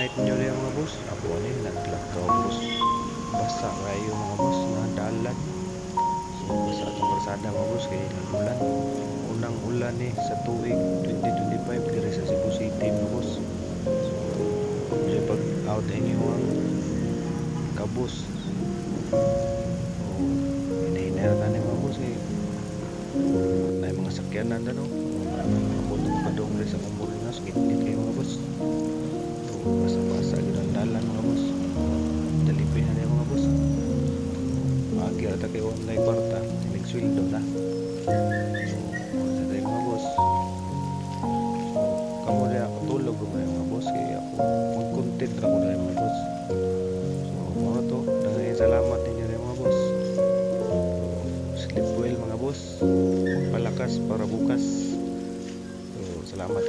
night nyo rin mga boss. Ako ano naglakaw boss. Basta kayo mga boss na dalan. So basta itong karsada mga boss kaya nagulan. Unang ulan sa tuig 2025 diri sa Cebu City mga boss. So pag out inyo ang kabus. So hinahinera na mga boss na yung mga sakyanan na no. Kabutong padong rin sa kumbulinas. Gitgit kayo mga boss. Basa-basa ang dalan mga boss. Dalipin na mga boss. Agyar ta kayo online kwarta. Nagsweldo na. So sa tayo mga boss. So kamo rin ako tulog mga boss. Kaya ako mag-content ako na mga boss. So mga to. Dahil salamat ninyo rin mga boss. So sleep well mga boss. Palakas para bukas. So salamat